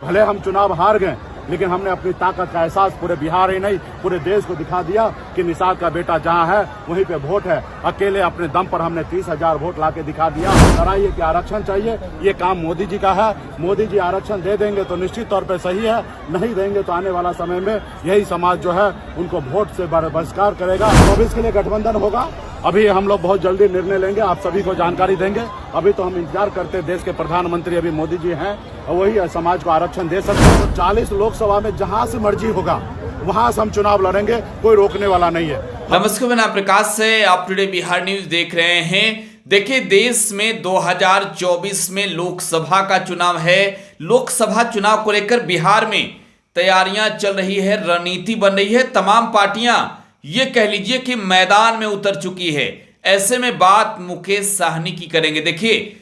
भले हम चुनाव हार गए, लेकिन हमने अपनी ताकत का एहसास पूरे बिहार ही नहीं पूरे देश को दिखा दिया कि निषाद का बेटा जहां है वहीं पे वोट है। अकेले अपने दम पर हमने 30,000 वोट लाके दिखा दिया। लड़ाई है कि आरक्षण चाहिए, ये काम मोदी जी का है। मोदी जी आरक्षण दे देंगे तो निश्चित तौर पे सही है, नहीं देंगे तो आने वाला समय में यही समाज जो है उनको वोट से बहिष्कार करेगा। 24 के लिए गठबंधन होगा। अभी हम लोग बहुत जल्दी निर्णय लेंगे, आप सभी को जानकारी देंगे। अभी तो हम इंतजार करते हैं, देश के प्रधानमंत्री अभी मोदी जी हैं और वही समाज को आरक्षण दे सकते हैं। तो 40 लोकसभा में जहां से मर्जी होगा वहां से हम चुनाव लड़ेंगे, कोई रोकने वाला नहीं है। नमस्कार, मैं नाम प्रकाश से आप टुडे बिहार न्यूज देख रहे हैं। देखिए, देश में 2024 में लोकसभा का चुनाव है। लोकसभा चुनाव को लेकर बिहार में तैयारियां चल रही है, रणनीति बन रही है। तमाम पार्टियां ये कह लीजिए कि मैदान में उतर चुकी है। ऐसे में बात मुकेश साहनी की करेंगे। देखिए,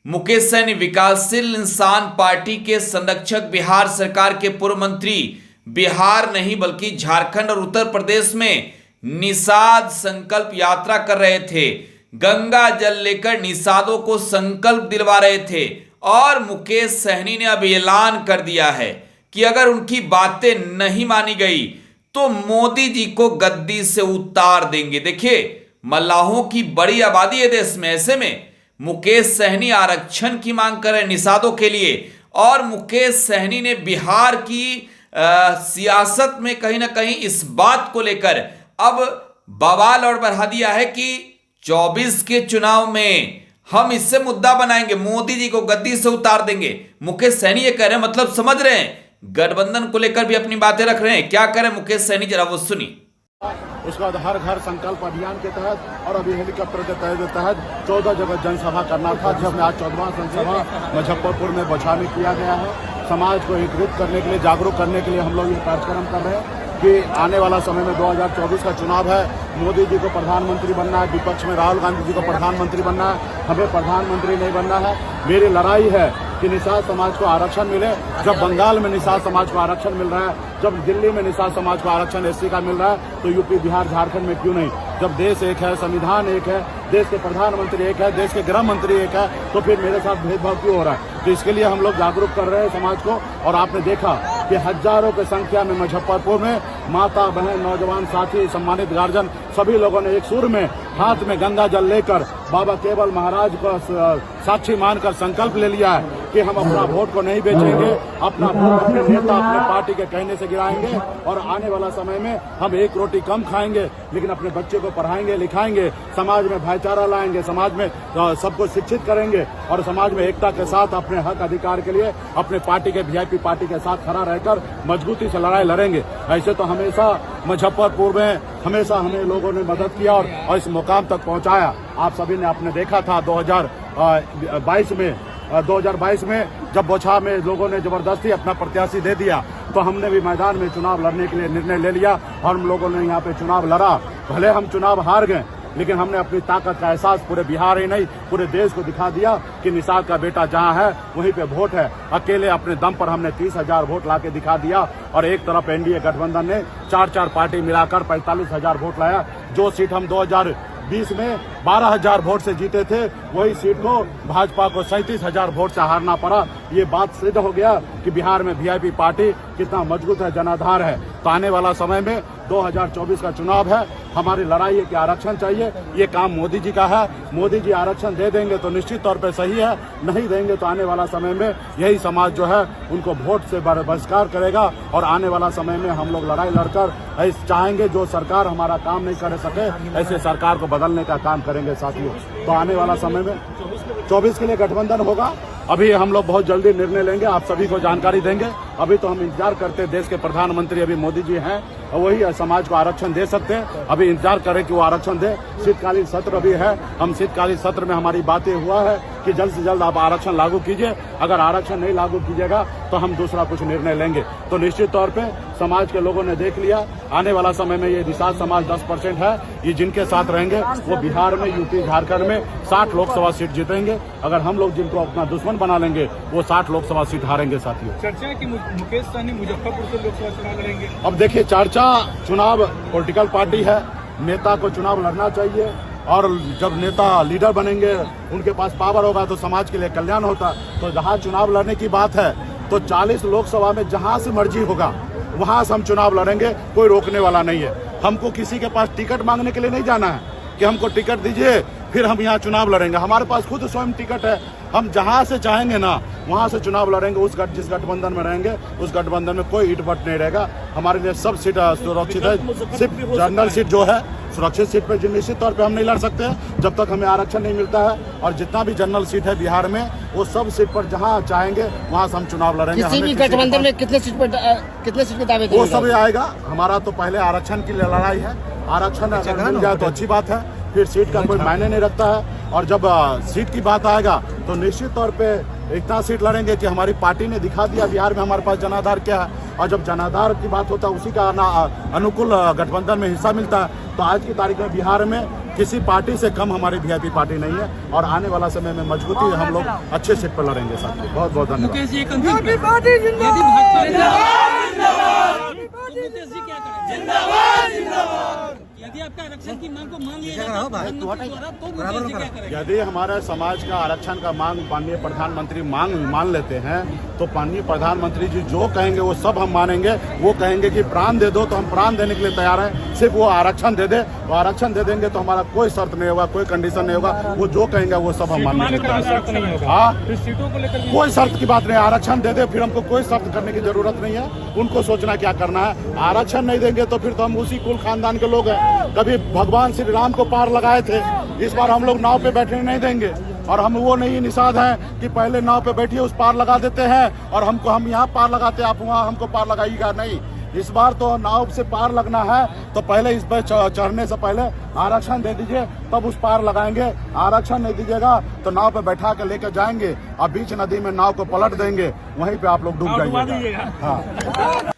मुकेश साहनी विकासशील इंसान पार्टी के संरक्षक, बिहार सरकार के पूर्व मंत्री, बिहार नहीं बल्कि झारखंड और उत्तर प्रदेश में निषाद संकल्प यात्रा कर रहे थे। गंगा जल लेकर निषादों को संकल्प दिलवा रहे थे और मुकेश साहनी ने अब ऐलान कर दिया है कि अगर उनकी बातें नहीं मानी गई तो मोदी जी को गद्दी से उतार देंगे। देखिए, मल्लाहों की बड़ी आबादी है देश में। ऐसे में मुकेश साहनी आरक्षण की मांग कर रहे निषादों के लिए और मुकेश साहनी ने बिहार की सियासत में कहीं ना कहीं इस बात को लेकर अब बवाल और बढ़ा दिया है कि 24 के चुनाव में हम इससे मुद्दा बनाएंगे, मोदी जी को गद्दी से उतार देंगे। मुकेश साहनी ये कह रहे हैं, मतलब समझ रहे हैं, गठबंधन को लेकर भी अपनी बातें रख रहे हैं। क्या करें मुकेश साहनी, जरा वो सुनिए। उसके बाद हर घर संकल्प अभियान के तहत और अभी हेलीकॉप्टर के तहत 14 जगह जनसभा करना था, जिसमें आज 14वां जनसभा मुजफ्फरपुर में बछा में किया गया है। समाज को एकजुट करने के लिए, जागरूक करने के लिए हम लोग ये कार्यक्रम कर रहे हैं कि आने वाला समय में 2024 का चुनाव है। मोदी जी को प्रधानमंत्री बनना है, विपक्ष में राहुल गांधी जी को प्रधानमंत्री बनना है, हमें प्रधानमंत्री नहीं बनना है। मेरी लड़ाई है कि निषाद समाज को आरक्षण मिले। जब बंगाल में निषाद समाज को आरक्षण मिल रहा है, जब दिल्ली में निषाद समाज को आरक्षण एससी का मिल रहा है, तो यूपी, बिहार, झारखंड में क्यों नहीं? जब देश एक है, संविधान एक है, देश के प्रधानमंत्री एक है, देश के गृह मंत्री एक है, तो फिर मेरे साथ भेदभाव क्यों हो रहा है? तो इसके लिए हम लोग जागरूक कर रहे हैं समाज को। और आपने देखा कि हजारों की संख्या में मुजफ्फरपुर में माता, बहन, नौजवान साथी, सम्मानित गार्जियन सभी लोगों ने एक सुर में हाथ में गंगा जल लेकर बाबा केवल महाराज को साक्षी मानकर संकल्प ले लिया है कि हम अपना वोट को नहीं बेचेंगे, अपना वोट अपने नेता, अपने पार्टी के कहने से गिराएंगे और आने वाला समय में हम एक रोटी कम खाएंगे, लेकिन अपने बच्चे को पढ़ाएंगे, लिखाएंगे, समाज में भाईचारा लाएंगे, समाज में सबको शिक्षित करेंगे और समाज में एकता के साथ अपने हक अधिकार के लिए अपने पार्टी के वीआईपी पार्टी के साथ खड़ा रहकर मजबूती से लड़ाई लड़ेंगे। ऐसे तो हमेशा मुजफ्फरपुर में हमेशा हमें लोगों ने मदद किया और इस मुकाम तक पहुंचाया। आप सभी ने आपने देखा था 2022 में जब बोछा में लोगों ने जबरदस्ती अपना प्रत्याशी दे दिया, तो हमने भी मैदान में चुनाव लड़ने के लिए निर्णय ले लिया और हम लोगों ने यहाँ पे चुनाव लड़ा। भले हम चुनाव हार गए, लेकिन हमने अपनी ताकत का एहसास पूरे बिहार ही नहीं पूरे देश को दिखा दिया कि निषाद का बेटा जहां है वहीं पे वोट है। अकेले अपने दम पर हमने 30,000 वोट लाके दिखा दिया और एक तरफ एनडीए गठबंधन ने 4 पार्टी मिलाकर 45,000 वोट लाया। जो सीट हम 2020 में 12,000 वोट से जीते थे, वही सीट को भाजपा को 37,000 वोट से हारना पड़ा। ये बात सिद्ध हो गया कि बिहार में वीआईपी पार्टी कितना मजबूत है, जनाधार है। तो आने वाला समय में 2024 का चुनाव है, हमारी लड़ाई है कि आरक्षण चाहिए, ये काम मोदी जी का है। मोदी जी आरक्षण दे देंगे तो निश्चित तौर पे सही है, नहीं देंगे तो आने वाला समय में यही समाज जो है उनको वोट से बहिष्कार करेगा और आने वाला समय में हम लोग लड़ाई लड़कर चाहेंगे जो सरकार हमारा काम नहीं कर सके, ऐसे सरकार को बदलने का काम करेंगे साथियों। तो आने वाला समय में 24 के लिए गठबंधन होगा। अभी हम लोग बहुत जल्दी निर्णय लेंगे, आप सभी को जानकारी देंगे। अभी तो हम इंतजार करते हैं, देश के प्रधानमंत्री अभी मोदी जी हैं और वही समाज को आरक्षण दे सकते हैं। अभी इंतजार करें कि वो आरक्षण दे। शीतकालीन सत्र भी है, हम शीतकालीन सत्र में हमारी बातें हुआ है कि जल्द से जल्द आप आरक्षण लागू कीजिए। अगर आरक्षण नहीं लागू कीजिएगा तो हम दूसरा कुछ निर्णय लेंगे। तो निश्चित तौर पे समाज के लोगों ने देख लिया, आने वाला समय में ये निषाद समाज 10% है, ये जिनके साथ रहेंगे वो बिहार में, यूपी, झारखंड में 60 लोकसभा सीट जीतेंगे। अगर हम लोग जिनको अपना दुश्मन बना लेंगे वो 60 लोकसभा सीट हारेंगे साथियों। चर्चा है कि मुकेश साहनी मुजफ्फरपुर से लोकसभा चुनाव लड़ेंगे। अब देखिए, चर्चा, चुनाव पॉलिटिकल पार्टी है, नेता को चुनाव लड़ना चाहिए और जब नेता लीडर बनेंगे, उनके पास पावर होगा तो समाज के लिए कल्याण होता। तो जहां चुनाव लड़ने की बात है तो 40 लोकसभा में जहां से मर्जी होगा वहां से हम चुनाव लड़ेंगे, कोई रोकने वाला नहीं है। हमको किसी के पास टिकट मांगने के लिए नहीं जाना है कि हमको टिकट दीजिए फिर हम यहाँ चुनाव लड़ेंगे। हमारे पास खुद स्वयं टिकट है, हम जहाँ से चाहेंगे ना वहाँ से चुनाव लड़ेंगे। जिस गठबंधन में रहेंगे उस गठबंधन में कोई इटपट नहीं रहेगा। हमारे लिए सब सीट सुरक्षित है, सिर्फ जनरल सीट जो है सुरक्षित सीट पे निश्चित तौर पे हम नहीं लड़ सकते हैं जब तक हमें आरक्षण नहीं मिलता है। और जितना भी जनरल सीट है बिहार में वो सब सीट पर जहाँ चाहेंगे वहाँ से हम चुनाव लड़ेंगे। किसी भी गठबंधन में कितने सीट पे दावे वो सब आएगा। हमारा तो पहले आरक्षण की लड़ाई है, आरक्षण अगर मिल जाए तो अच्छी बात है, फिर सीट का कोई मायने नहीं रखता है। और जब सीट की बात आएगा तो निश्चित तौर पे इतना सीट लड़ेंगे कि हमारी पार्टी ने दिखा दिया बिहार में हमारे पास जनाधार क्या है। और जब जनाधार की बात होता है उसी का अनुकूल गठबंधन में हिस्सा मिलता है। तो आज की तारीख में बिहार में किसी पार्टी से कम हमारी वीआईपी पार्टी नहीं है और आने वाला समय में मजबूती हम लोग अच्छे सीट पर लड़ेंगे। साथ बहुत बहुत धन्यवाद। यदि आपका आरक्षण की मांग को मान लिया जाता है तो मुकेश जी क्या करेंगे? यदि हमारे समाज का आरक्षण का मांग माननीय प्रधानमंत्री मान लेते हैं तो माननीय प्रधानमंत्री जी जो कहेंगे वो सब हम मानेंगे। वो कहेंगे कि प्राण दे दो तो हम प्राण देने के लिए तैयार हैं, सिर्फ वो आरक्षण दे दे। वो आरक्षण दे देंगे तो हमारा कोई शर्त नहीं होगा, कोई कंडीशन नहीं होगा। वो जो कहेंगे वो सब हम मानने के लिए तैयार हैं। हाँ, सीटों को लेकर कोई शर्त की बात नहीं, आरक्षण दे दे फिर हमको कोई शर्त करने की जरूरत नहीं है। उनको सोचना क्या करना है। आरक्षण नहीं देंगे तो फिर तो हम उसी कुल खानदान के लोग हैं। कभी भगवान श्री राम को पार लगाए थे, इस बार हम लोग नाव पे बैठने नहीं देंगे। और हम वो नहीं निषाद हैं कि पहले नाव पे बैठिए उस पार लगा देते हैं और हम यहाँ पार लगाते आप वहाँ हमको पार लगाइएगा नहीं। इस बार तो नाव से पार लगना है तो पहले इस पर चढ़ने से पहले आरक्षण दे दीजिए तब उस पार लगाएंगे। आरक्षण नहीं दीजिएगा तो नाव पे बैठा के लेकर जाएंगे और बीच नदी में नाव को पलट देंगे, वहीं पे आप लोग डूब जाइएगा। हाँ।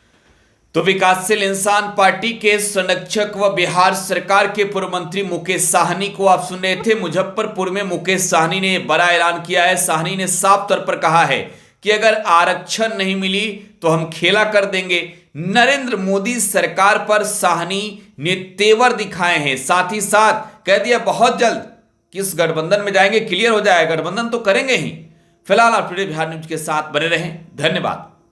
तो विकासशील इंसान पार्टी के संरक्षक व बिहार सरकार के पूर्व मंत्री मुकेश साहनी को आप सुन रहे थे। मुजफ्फरपुर में मुकेश साहनी ने बड़ा ऐलान किया है। साहनी ने साफ तौर पर कहा है कि अगर आरक्षण नहीं मिली तो हम खेला कर देंगे। नरेंद्र मोदी सरकार पर साहनी ने तेवर दिखाए हैं। साथ ही साथ कह दिया बहुत जल्द किस गठबंधन में जाएंगे क्लियर हो जाएगा, गठबंधन तो करेंगे ही। फिलहाल आप टुडे बिहार न्यूज के साथ बने रहें। धन्यवाद।